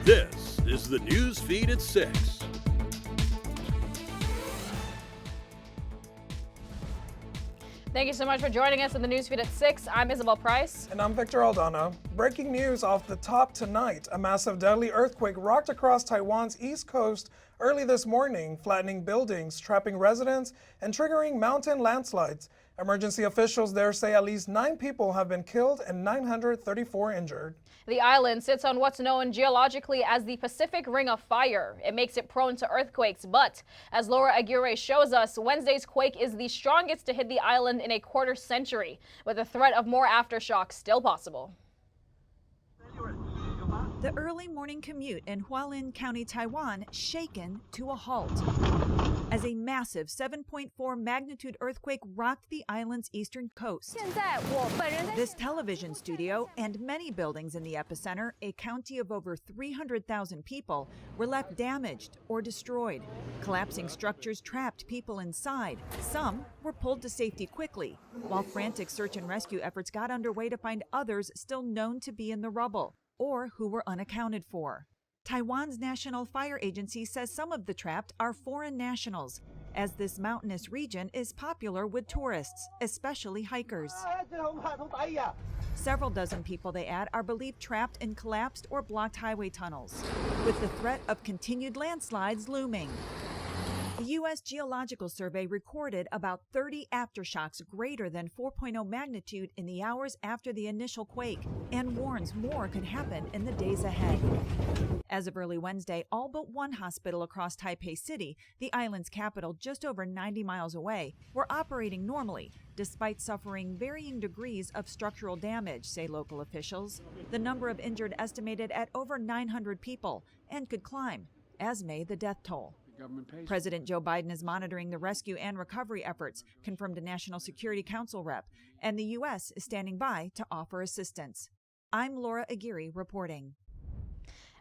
This is the news feed at 6. Thank you so much for joining us in the newsfeed at 6. I'm Isabel Price. And I'm Victor Aldana. Breaking news off the top tonight. A massive deadly earthquake rocked across Taiwan's east coast early this morning, flattening buildings, trapping residents, and triggering mountain landslides. Emergency officials there say at least 9 people have been killed and 934 injured. The island sits on what's known geologically as the Pacific Ring of Fire. It makes it prone to earthquakes, but as Laura Aguirre shows us, Wednesday's quake is the strongest to hit the island in a quarter century, with the threat of more aftershocks still possible. The early morning commute in Hualien County, Taiwan, shaken to a halt as a massive 7.4 magnitude earthquake rocked the island's eastern coast. This television studio and many buildings in the epicenter, a county of over 300,000 people, were left damaged or destroyed. Collapsing structures trapped people inside. Some were pulled to safety quickly, while frantic search and rescue efforts got underway to find others still known to be in the rubble or who were unaccounted for. Taiwan's National Fire Agency says some of the trapped are foreign nationals, as this mountainous region is popular with tourists, especially hikers. Several dozen people, they add, are believed trapped in collapsed or blocked highway tunnels, with the threat of continued landslides looming. The U.S. Geological Survey recorded about 30 aftershocks greater than 4.0 magnitude in the hours after the initial quake and warns more could happen in the days ahead. As of early Wednesday, all but one hospital across Taipei City, the island's capital just over 90 miles away, were operating normally, despite suffering varying degrees of structural damage, say local officials. The number of injured estimated at over 900 people and could climb, as may the death toll. President Joe Biden is monitoring the rescue and recovery efforts, confirmed a National Security Council rep, and the U.S. is standing by to offer assistance. I'm Laura Aguirre reporting.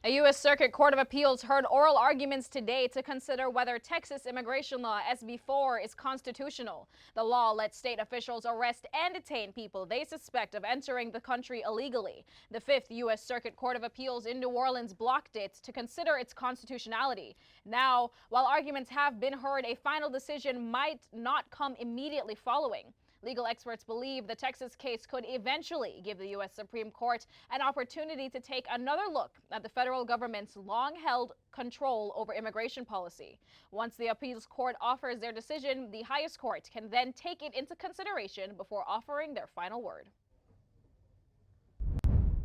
A U.S. Circuit Court of Appeals heard oral arguments today to consider whether Texas immigration law SB 4 is constitutional. The law lets state officials arrest and detain people they suspect of entering the country illegally. The 5th U.S. Circuit Court of Appeals in New Orleans blocked it to consider its constitutionality. Now, while arguments have been heard, a final decision might not come immediately following. Legal experts believe the Texas case could eventually give the U.S. Supreme Court an opportunity to take another look at the federal government's long-held control over immigration policy. Once the appeals court offers their decision, the highest court can then take it into consideration before offering their final word.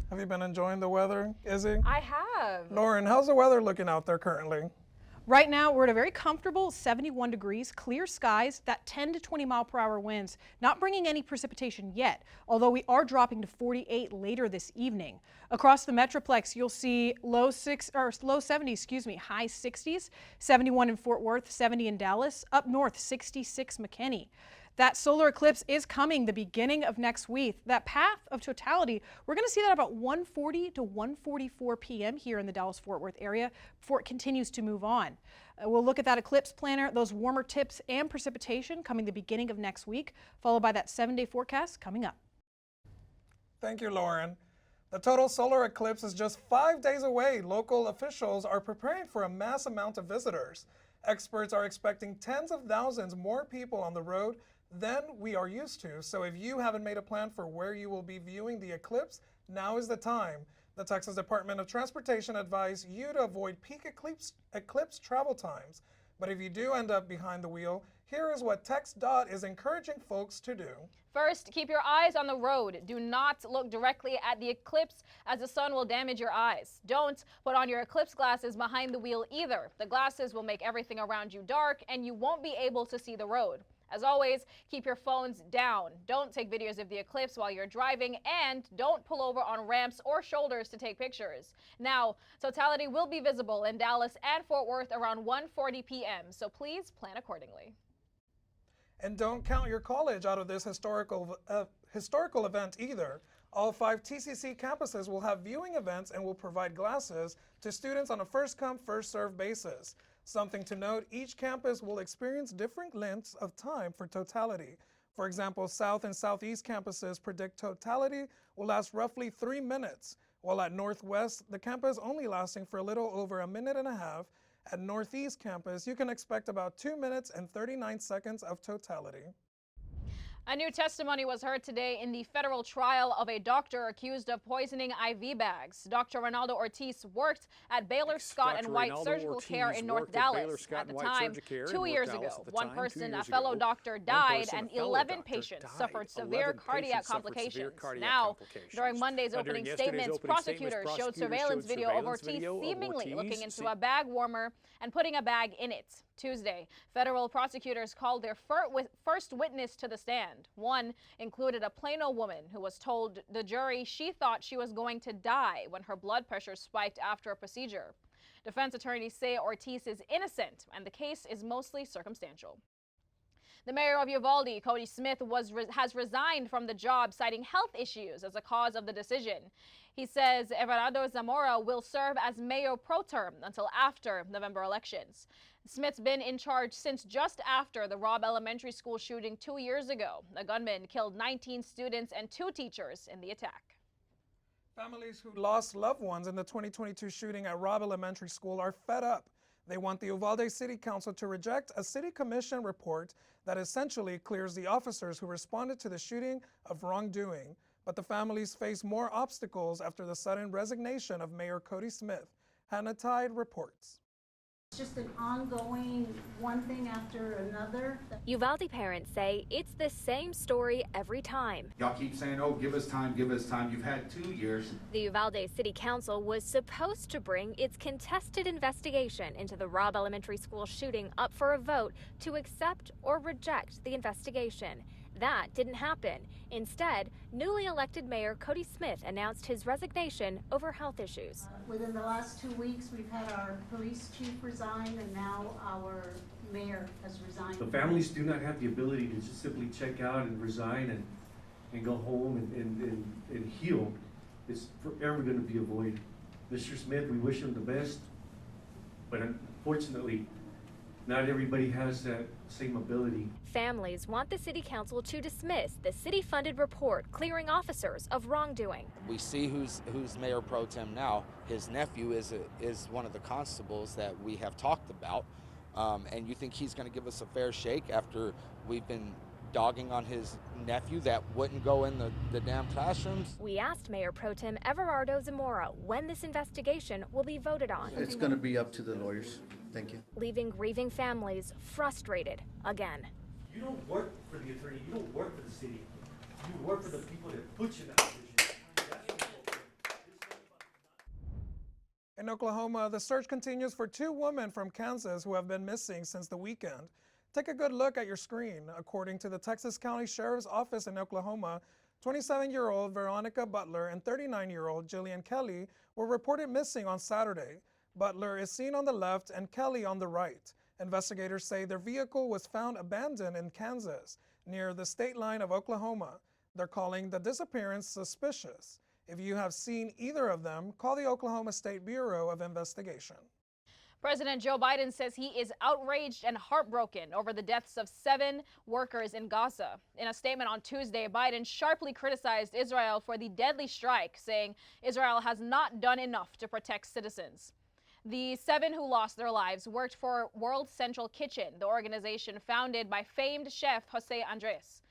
Have you been enjoying the weather, Izzy? I have. Lauren, how's the weather looking out there currently? Right now, we're at a very comfortable 71 degrees, clear skies, that 10 to 20 mile per hour winds, not bringing any precipitation yet, although we are dropping to 48 later this evening. Across the Metroplex, you'll see low 70s, high 60s, 71 in Fort Worth, 70 in Dallas, up north 66 McKinney. That solar eclipse is coming the beginning of next week. That path of totality, we're going to see that about 1:40 to 1:44 p.m. here in the Dallas-Fort Worth area before it continues to move on. We'll look at that eclipse planner, those warmer tips and precipitation coming the beginning of next week, followed by that 7-day forecast coming up. Thank you, Lauren. The total solar eclipse is just 5 days away. Local officials are preparing for a mass amount of visitors. Experts are expecting tens of thousands more people on the road than we are used to. So if you haven't made a plan for where you will be viewing the eclipse, now is the time. The Texas Department of Transportation advised you to avoid peak eclipse travel times. But if you do end up behind the wheel, here is what TxDOT is encouraging folks to do. First, keep your eyes on the road. Do not look directly at the eclipse, as the sun will damage your eyes. Don't put on your eclipse glasses behind the wheel either. The glasses will make everything around you dark and you won't be able to see the road. As always, keep your phones down. Don't take videos of the eclipse while you're driving, and don't pull over on ramps or shoulders to take pictures. Now, totality will be visible in Dallas and Fort Worth around 1:40 p.m., so please plan accordingly. And don't count your college out of this historical event either. All 5 TCC campuses will have viewing events and will provide glasses to students on a first-come, first-served basis. Something to note, each campus will experience different lengths of time for totality. For example, South and Southeast campuses predict totality will last roughly 3 minutes, while at Northwest, the campus only lasting for a little over a minute and a half. At Northeast campus, you can expect about 2 minutes and 39 seconds of totality. A new testimony was heard today in the federal trial of a doctor accused of poisoning IV bags. Dr. Ronaldo Ortiz worked at Baylor Scott and White Surgical Care in North Dallas. At the time, 2 years ago, one person, a fellow doctor, died and 11 patients suffered severe cardiac complications. Now, during Monday's opening statements, prosecutors showed surveillance video of Ortiz seemingly looking into a bag warmer and putting a bag in it. Tuesday, federal prosecutors called their first witness to the stand. One included a Plano woman who was told the jury she thought she was going to die when her blood pressure spiked after a procedure. Defense attorneys say Ortiz is innocent and the case is mostly circumstantial. The mayor of Uvalde, Cody Smith, has resigned from the job, citing health issues as a cause of the decision. He says Everardo Zamora will serve as mayor pro tem until after November elections. Smith's been in charge since just after the Robb Elementary School shooting 2 years ago. A gunman killed 19 students and 2 teachers in the attack. Families who lost loved ones in the 2022 shooting at Robb Elementary School are fed up. They want the Uvalde City Council to reject a city commission report that essentially clears the officers who responded to the shooting of wrongdoing. But the families face more obstacles after the sudden resignation of Mayor Cody Smith. Hannah Tide reports. It's just an ongoing one thing after another. Uvalde parents say it's the same story every time. Y'all keep saying, oh, give us time, give us time. You've had 2 years. The Uvalde City Council was supposed to bring its contested investigation into the Robb Elementary School shooting up for a vote to accept or reject the investigation. That didn't happen. Instead, newly elected Mayor Cody Smith announced his resignation over health issues. Within the last 2 weeks, we've had our police chief resign, and now our mayor has resigned. The families do not have the ability to just simply check out and resign and go home and heal. It's forever going to be a void. Mr. Smith, we wish him the best, but unfortunately, not everybody has that same ability. Families want the city council to dismiss the city-funded report clearing officers of wrongdoing. We see who's mayor pro tem now. His nephew is one of the constables that we have talked about, and you think he's going to give us a fair shake after we've been dogging on his nephew that wouldn't go in the damn classrooms? We asked Mayor Pro Tem Everardo Zamora when this investigation will be voted on. It's going to be up to the lawyers. Thank you. Leaving grieving families frustrated again. You don't work for the attorney, you don't work for the city. You work for the people that put you in that position. In Oklahoma, the search continues for 2 women from Kansas who have been missing since the weekend. Take a good look at your screen. According to the Texas County Sheriff's Office in Oklahoma, 27-year-old Veronica Butler and 39-year-old Jillian Kelly were reported missing on Saturday. Butler is seen on the left and Kelly on the right. Investigators say their vehicle was found abandoned in Kansas, near the state line of Oklahoma. They're calling the disappearance suspicious. If you have seen either of them, call the Oklahoma State Bureau of Investigation. President Joe Biden says he is outraged and heartbroken over the deaths of 7 workers in Gaza. In a statement on Tuesday, Biden sharply criticized Israel for the deadly strike, saying Israel has not done enough to protect citizens. The 7 who lost their lives worked for World Central Kitchen, the organization founded by famed chef Jose Andres.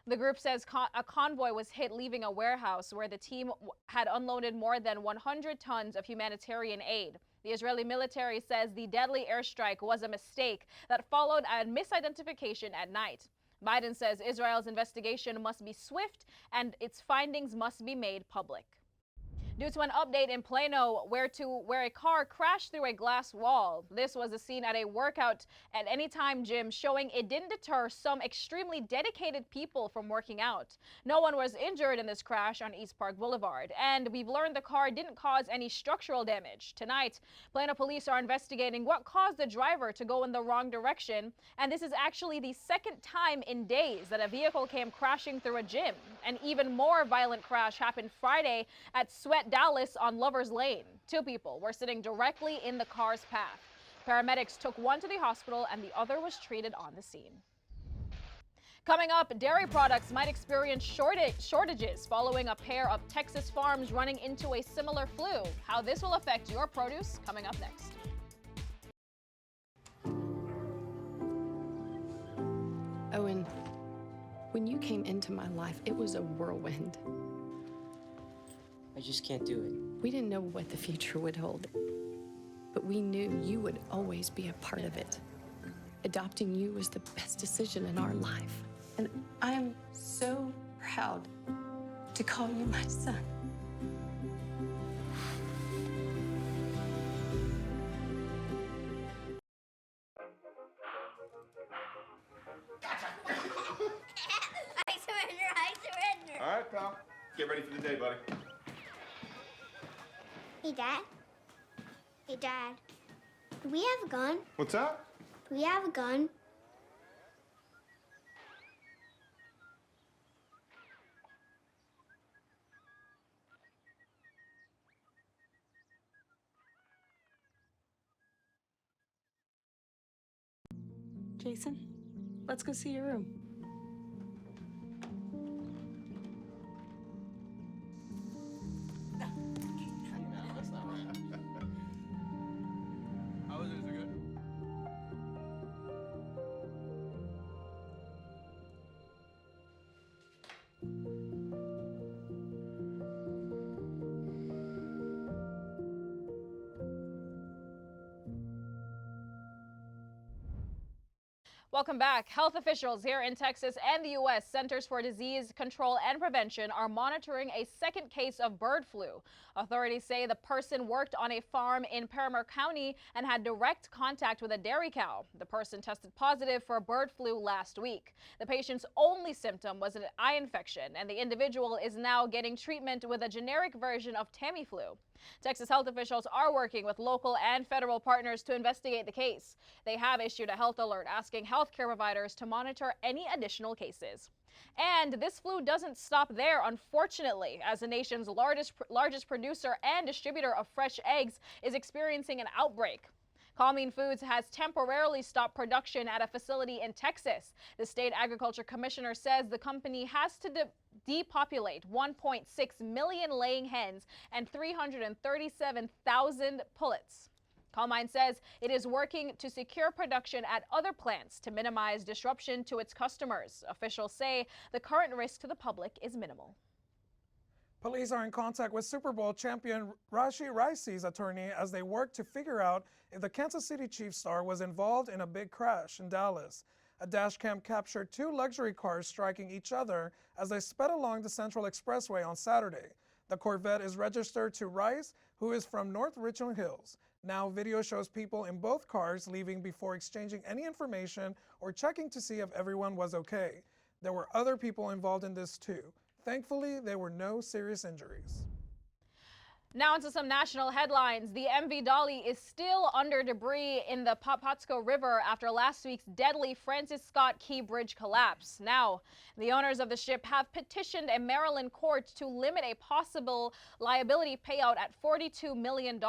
The group says a convoy was hit leaving a warehouse where the team had unloaded more than 100 tons of humanitarian aid. The Israeli military says the deadly airstrike was a mistake that followed a misidentification at night. Biden says Israel's investigation must be swift and its findings must be made public. Due to an update in Plano where a car crashed through a glass wall. This was a scene at a workout at Anytime gym, showing it didn't deter some extremely dedicated people from working out. No one was injured in this crash on East Park Boulevard, and we've learned the car didn't cause any structural damage. Tonight, Plano police are investigating what caused the driver to go in the wrong direction, and this is actually the second time in days that a vehicle came crashing through a gym. An even more violent crash happened Friday at Sweat Dallas on Lover's Lane. 2 people were sitting directly in the car's path. Paramedics took one to the hospital and the other was treated on the scene. Coming up, dairy products might experience shortages following a pair of Texas farms running into a similar flu. How this will affect your produce, coming up next. Owen, when you came into my life, it was a whirlwind. I just can't do it. We didn't know what the future would hold, but we knew you would always be a part of it. Adopting you was the best decision in our life. And I'm so proud to call you my son. I surrender. All right, pal. Get ready for the day, buddy. Hey, Dad. Hey, Dad. Do we have a gun? What's that? Do we have a gun? Jason, let's go see your room. Welcome back. Health officials here in Texas and the U.S. Centers for Disease Control and Prevention are monitoring a second case of bird flu. Authorities say the person worked on a farm in Parramore County and had direct contact with a dairy cow. The person tested positive for bird flu last week. The patient's only symptom was an eye infection, and the individual is now getting treatment with a generic version of Tamiflu. Texas health officials are working with local and federal partners to investigate the case. They have issued a health alert asking healthcare providers to monitor any additional cases. And this flu doesn't stop there, unfortunately, as the nation's largest producer and distributor of fresh eggs is experiencing an outbreak. Colleen Foods has temporarily stopped production at a facility in Texas. The state agriculture commissioner says the company has to depopulate 1.6 million laying hens and 337,000 pullets. Colleen says it is working to secure production at other plants to minimize disruption to its customers. Officials say the current risk to the public is minimal. Police are in contact with Super Bowl champion Rashee Ricey's attorney as they work to figure out if the Kansas City Chiefs star was involved in a big crash in Dallas. A dash cam captured two luxury cars striking each other as they sped along the Central Expressway on Saturday. The Corvette is registered to Rice, who is from North Richland Hills. Now, video shows people in both cars leaving before exchanging any information or checking to see if everyone was okay. There were other people involved in this too. Thankfully, there were no serious injuries. Now into some national headlines. The MV Dolly is still under debris in the Patapsco River after last week's deadly Francis Scott Key Bridge collapse. Now, the owners of the ship have petitioned a Maryland court to limit a possible liability payout at $42 million.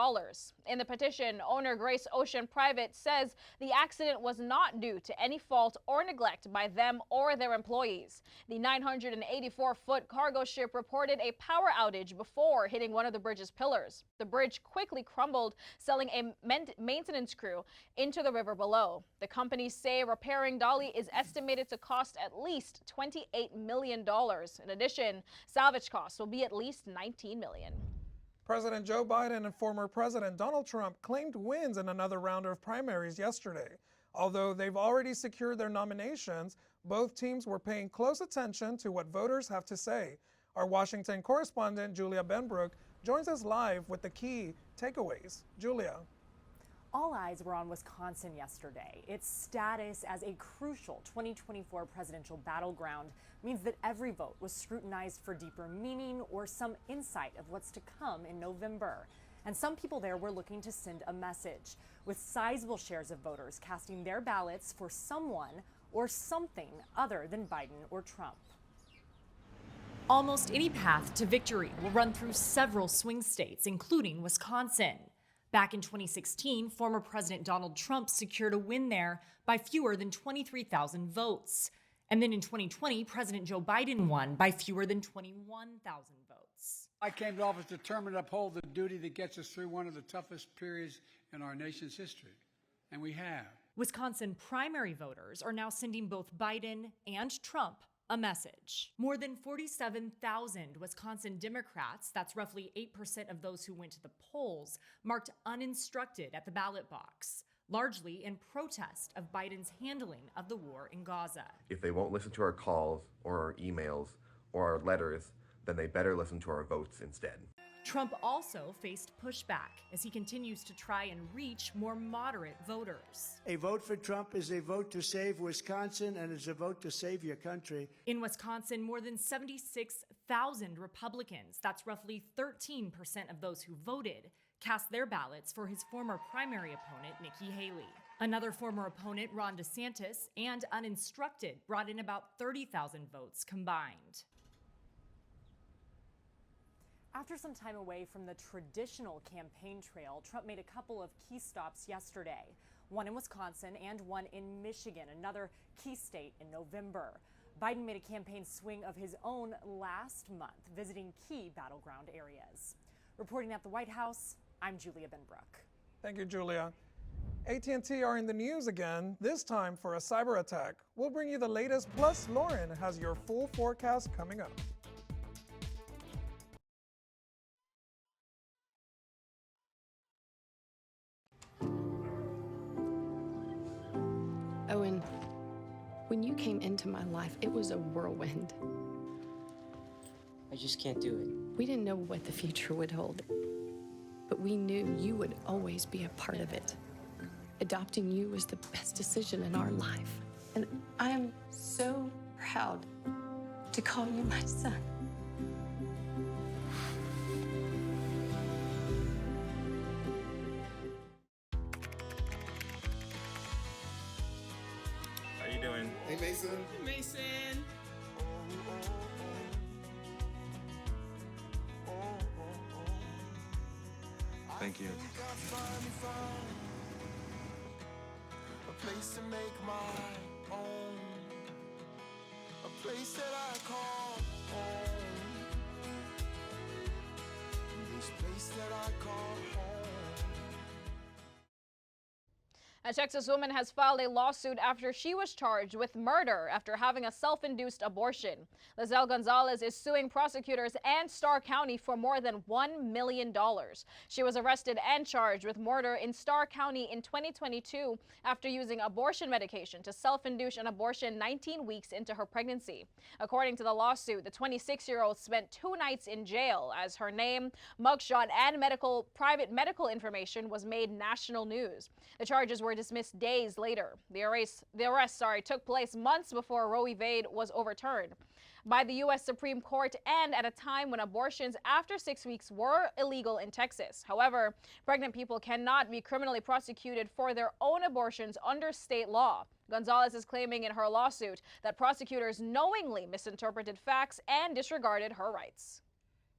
In the petition, owner Grace Ocean Private says the accident was not due to any fault or neglect by them or their employees. The 984-foot cargo ship reported a power outage before hitting one of the bridge's pillars. The bridge quickly crumbled, selling a maintenance crew into the river below. The companies say repairing Dolly is estimated to cost at least $28 million. In addition, salvage costs will be at least $19 million. President Joe Biden and former President Donald Trump claimed wins in another round of primaries yesterday. Although they've already secured their nominations, both teams were paying close attention to what voters have to say. Our Washington correspondent, Julia Benbrook, joins us live with the key takeaways. Julia. All eyes were on Wisconsin yesterday. Its status as a crucial 2024 presidential battleground means that every vote was scrutinized for deeper meaning or some insight of what's to come in November. And some people there were looking to send a message, with sizable shares of voters casting their ballots for someone or something other than Biden or Trump. Almost any path to victory will run through several swing states, including Wisconsin. Back in 2016, former President Donald Trump secured a win there by fewer than 23,000 votes. And then in 2020, President Joe Biden won by fewer than 21,000 votes. I came to office determined to uphold the duty that gets us through one of the toughest periods in our nation's history. And we have. Wisconsin primary voters are now sending both Biden and Trump a message. More than 47,000 Wisconsin Democrats, that's roughly 8% of those who went to the polls, marked uninstructed at the ballot box, largely in protest of Biden's handling of the war in Gaza. If they won't listen to our calls or our emails or our letters, then they better listen to our votes instead. Trump also faced pushback as he continues to try and reach more moderate voters. A vote for Trump is a vote to save Wisconsin, and it's a vote to save your country. In Wisconsin, more than 76,000 Republicans, that's roughly 13% of those who voted, cast their ballots for his former primary opponent, Nikki Haley. Another former opponent, Ron DeSantis, and uninstructed brought in about 30,000 votes combined. After some time away from the traditional campaign trail, Trump made a couple of key stops yesterday, one in Wisconsin and one in Michigan, another key state in November. Biden made a campaign swing of his own last month, visiting key battleground areas. Reporting at the White House, I'm Julia Benbrook. Thank you, Julia. AT&T are in the news again, this time for a cyber attack. We'll bring you the latest, plus Lauren has your full forecast coming up. Owen, when you came into my life, it was a whirlwind. I just can't do it. We didn't know what the future would hold, but we knew you would always be a part of it. Adopting you was the best decision in our life. And I am so proud to call you my son. How you doing? Hey, Mason. Hey, Mason. Thank you. A place to make my own, a place that I call home, this place that I call home. A Texas woman has filed a lawsuit after she was charged with murder after having a self-induced abortion. Lizelle Gonzalez is suing prosecutors and Starr County for more than $1 million. She was arrested and charged with murder in Starr County in 2022 after using abortion medication to self-induce an abortion 19 weeks into her pregnancy. According to the lawsuit, the 26-year-old spent 2 nights in jail as her name, mugshot, and private medical information was made national news. The charges were dismissed days later. The arrest took place months before Roe v. Wade was overturned by the U.S. Supreme Court and at a time when abortions after 6 weeks were illegal in Texas. However, pregnant people cannot be criminally prosecuted for their own abortions under state law. Gonzalez is claiming in her lawsuit that prosecutors knowingly misinterpreted facts and disregarded her rights.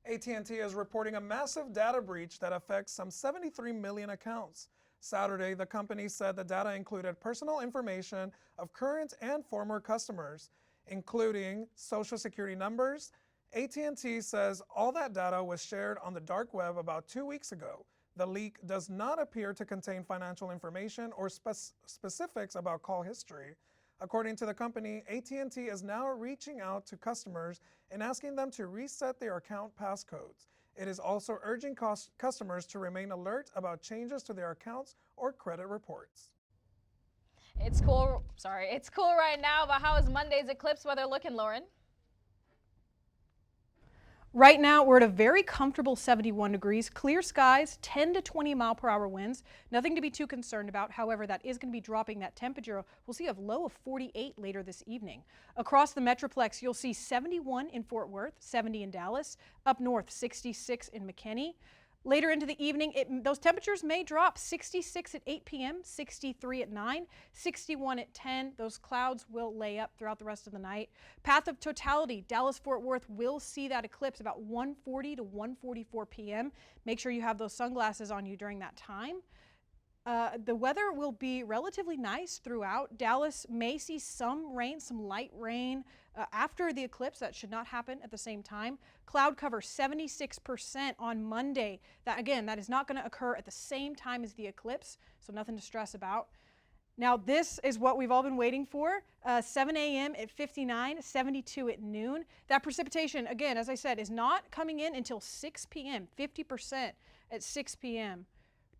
AT&T is reporting a massive data breach that affects some 73 million accounts. Saturday, the company said the data included personal information of current and former customers, including social security numbers. AT&T says all that data was shared on the dark web about 2 weeks ago. The leak does not appear to contain financial information or specifics about call history. According to the company, AT&T is now reaching out to customers and asking them to reset their account passcodes. It is also urging customers to remain alert about changes to their accounts or credit reports. It's cool right now, but how is Monday's eclipse weather looking, Lauren? Right now, we're at a very comfortable 71 degrees, clear skies, 10 to 20 mile per hour winds. Nothing to be too concerned about. However, that is going to be dropping that temperature. We'll see a low of 48 later this evening. Across the Metroplex, you'll see 71 in Fort Worth, 70 in Dallas, up north 66 in McKinney. Later into the evening, those temperatures may drop. 66 at 8 p.m., 63 at 9, 61 at 10. Those clouds will lay up throughout the rest of the night. Path of totality, Dallas-Fort Worth will see that eclipse about 1:40 to 1:44 p.m. Make sure you have those sunglasses on you during that time. The weather will be relatively nice throughout. Dallas may see some rain, some light rain after the eclipse. That should not happen at the same time. Cloud cover 76% on Monday. That is not going to occur at the same time as the eclipse, so nothing to stress about. Now, this is what we've all been waiting for. 7 a.m. at 59, 72 at noon. That precipitation, again, as I said, is not coming in until 6 p.m., 50% at 6 p.m.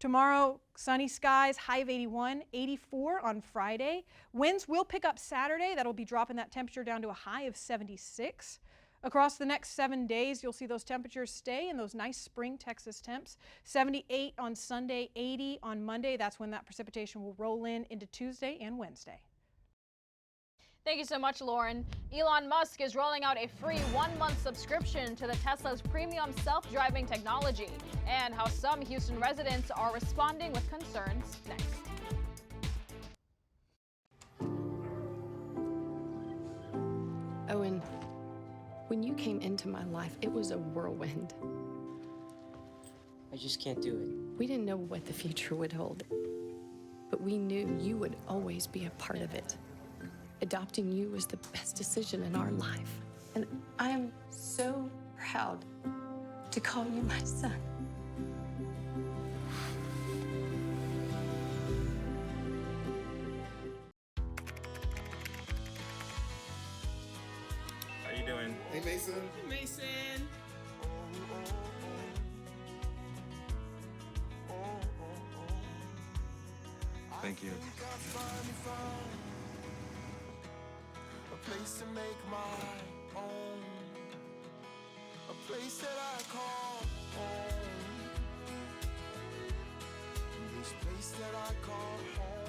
Tomorrow, sunny skies, high of 81, 84 on Friday. Winds will pick up Saturday. That'll be dropping that temperature down to a high of 76. Across the next 7 days, you'll see those temperatures stay in those nice spring Texas temps. 78 on Sunday, 80 on Monday. That's when that precipitation will roll in into Tuesday and Wednesday. Thank you so much, Lauren. Elon Musk is rolling out a free 1-month subscription to the Tesla's premium self-driving technology, and how some Houston residents are responding with concerns next. Owen, when you came into my life, it was a whirlwind. I just can't do it. We didn't know what the future would hold, but we knew you would always be a part of it. Adopting you was the best decision in our life. And I am so proud to call you my son. How you doing? Hey, Mason. Hey, Mason. Thank you. A place to make my own. A place that I call home. This place that I call home.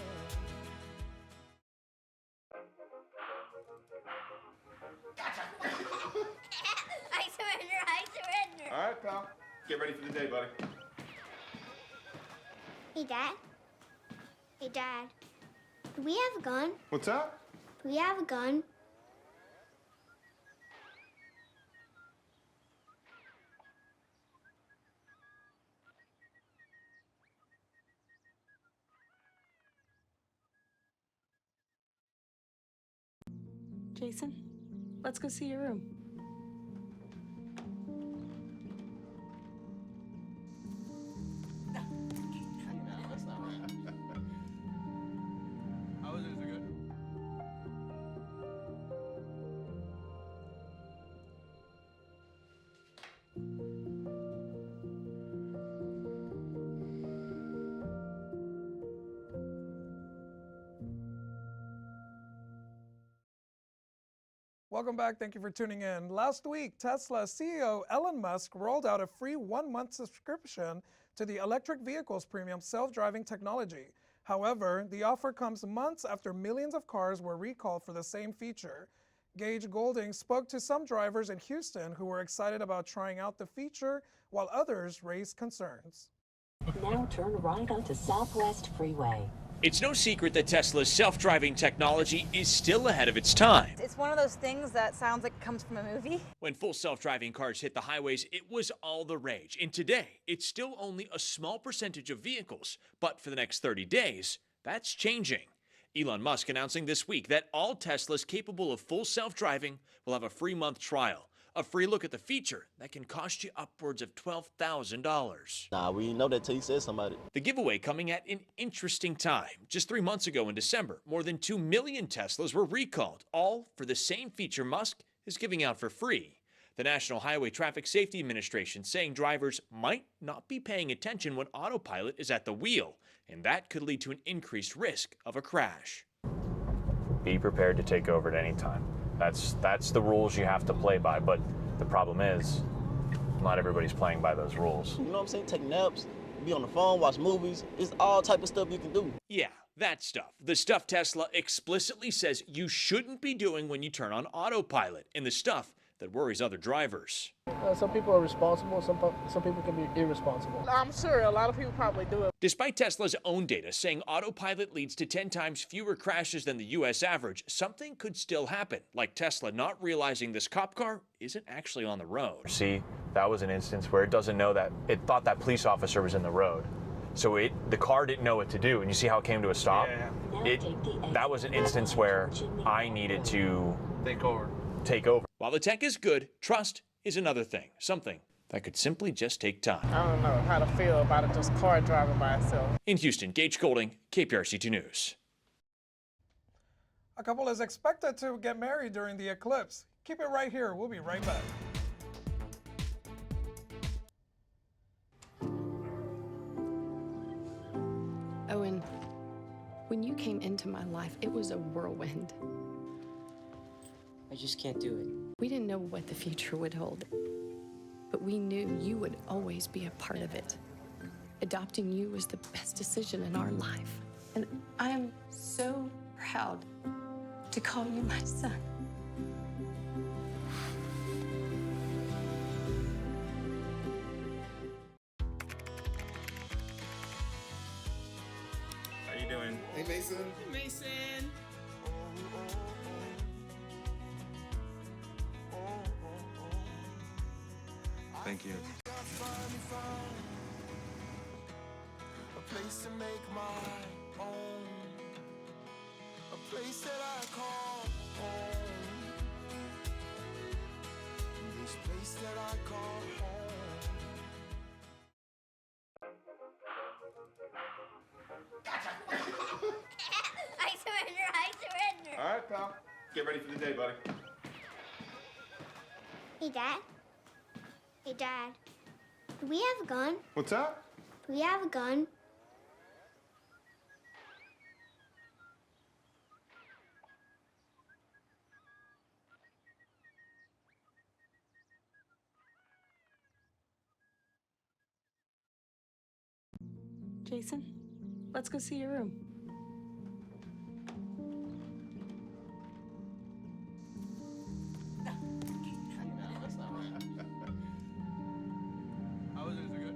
I surrender. All right, pal. Get ready for the day, buddy. Hey, Dad. Hey, Dad. Do we have a gun? What's that? Do we have a gun? Jason, let's go see your room. How was it? Is it good? Welcome back. Thank you for tuning in. Last week, Tesla CEO Elon Musk rolled out a free 1-month subscription to the electric vehicle's premium self-driving technology. However, the offer comes months after millions of cars were recalled for the same feature. Gage Golding spoke to some drivers in Houston who were excited about trying out the feature, while others raised concerns. Now turn right onto Southwest Freeway. It's no secret that Tesla's self-driving technology is still ahead of its time. It's one of those things that sounds like it comes from a movie. When full self-driving cars hit the highways, it was all the rage. And today, it's still only a small percentage of vehicles. But for the next 30 days, that's changing. Elon Musk announcing this week that all Teslas capable of full self-driving will have a free month trial. A free look at the feature that can cost you upwards of $12,000. Nah, we know that till you said somebody. The giveaway coming at an interesting time. Just 3 months ago in December, more than 2 million Teslas were recalled, all for the same feature Musk is giving out for free. The National Highway Traffic Safety Administration saying drivers might not be paying attention when autopilot is at the wheel, and that could lead to an increased risk of a crash. Be prepared to take over at any time. That's the rules you have to play by, but the problem is not everybody's playing by those rules. You know what I'm saying? Take naps, be on the phone, watch movies. It's all type of stuff you can do. Yeah, that stuff. The stuff Tesla explicitly says you shouldn't be doing when you turn on autopilot, and the stuff that worries other drivers. Some people are responsible, some people can be irresponsible. I'm sure a lot of people probably do it. Despite Tesla's own data saying autopilot leads to 10 times fewer crashes than the U.S. average, something could still happen, like Tesla not realizing this cop car isn't actually on the road. See, that was an instance where it doesn't know that it thought that police officer was in the road. So the car didn't know what to do, and you see how it came to a stop? Yeah. That was an instance where I needed to take over. While the tech is good, trust is another thing, something that could simply just take time. I don't know how to feel about it, just car driving by itself. In Houston, Gage Golding, KPRC2 News. A couple is expected to get married during the eclipse. Keep it right here. We'll be right back. Owen, when you came into my life, it was a whirlwind. I just can't do it. We didn't know what the future would hold, but we knew you would always be a part of it. Adopting you was the best decision in our life. And I am so proud to call you my son. How you doing? Hey, Mason. Hey, Mason. Thank you. A place to make my own. A place that I call home. This place that I call home. I surrender. All right, pal. Get ready for the day, buddy. Hey, Dad. Hey, Dad. Do we have a gun? What's that? Do we have a gun? Jason, let's go see your room. How was it? Is it good?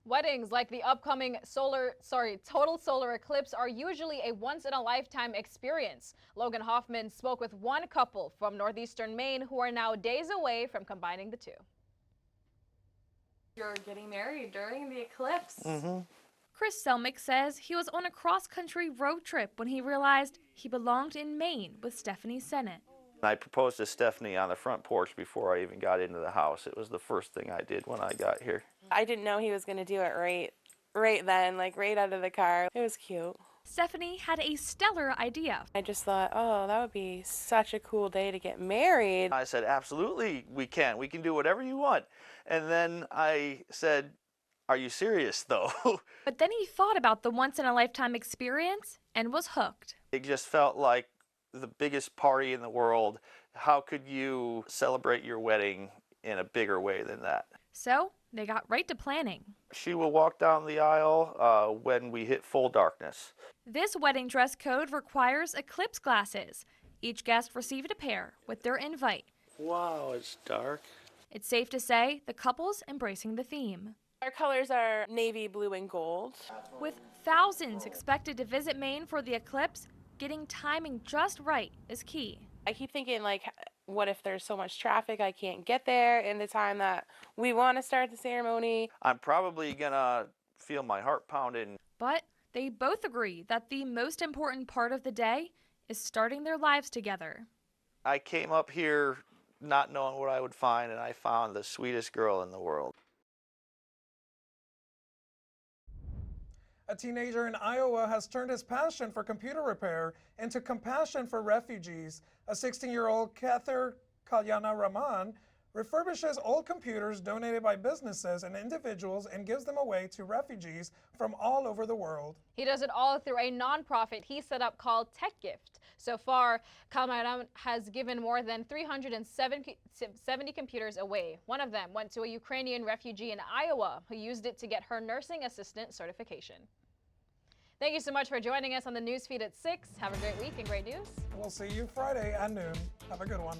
Weddings like the upcoming total solar eclipse are usually a once-in-a-lifetime experience. Logan Hoffman spoke with one couple from northeastern Maine who are now days away from combining the two. You're getting married during the eclipse. Chris Selmick says he was on a cross-country road trip when he realized he belonged in Maine with Stephanie Sennett. I proposed to Stephanie on the front porch before I even got into the house. It was the first thing I did when I got here. I didn't know he was going to do it right then, like right out of the car. It was cute. Stephanie had a stellar idea. I just thought, oh, that would be such a cool day to get married. I said, absolutely, we can. We can do whatever you want. And then I said, are you serious, though? But then he thought about the once-in-a-lifetime experience and was hooked. It just felt like the biggest party in the world. How could you celebrate your wedding in a bigger way than that? So they got right to planning. She will walk down the aisle when we hit full darkness. This wedding dress code requires eclipse glasses. Each guest received a pair with their invite. Wow, it's dark. It's safe to say the couple's embracing the theme. Our colors are navy blue and gold. With thousands expected to visit Maine for the eclipse, getting timing just right is key. I keep thinking, like, what if there's so much traffic I can't get there in the time that we want to start the ceremony? I'm probably gonna feel my heart pounding. But they both agree that the most important part of the day is starting their lives together. I came up here not knowing what I would find, and I found the sweetest girl in the world. A teenager in Iowa has turned his passion for computer repair into compassion for refugees. A 16-year-old Kather Kalyana Rahman refurbishes old computers donated by businesses and individuals and gives them away to refugees from all over the world. He does it all through a nonprofit he set up called Tech Gift. So far, Kalmaram has given more than 370 computers away. One of them went to a Ukrainian refugee in Iowa who used it to get her nursing assistant certification. Thank you so much for joining us on the Newsfeed at 6. Have a great week and great news. We'll see you Friday at noon. Have a good one.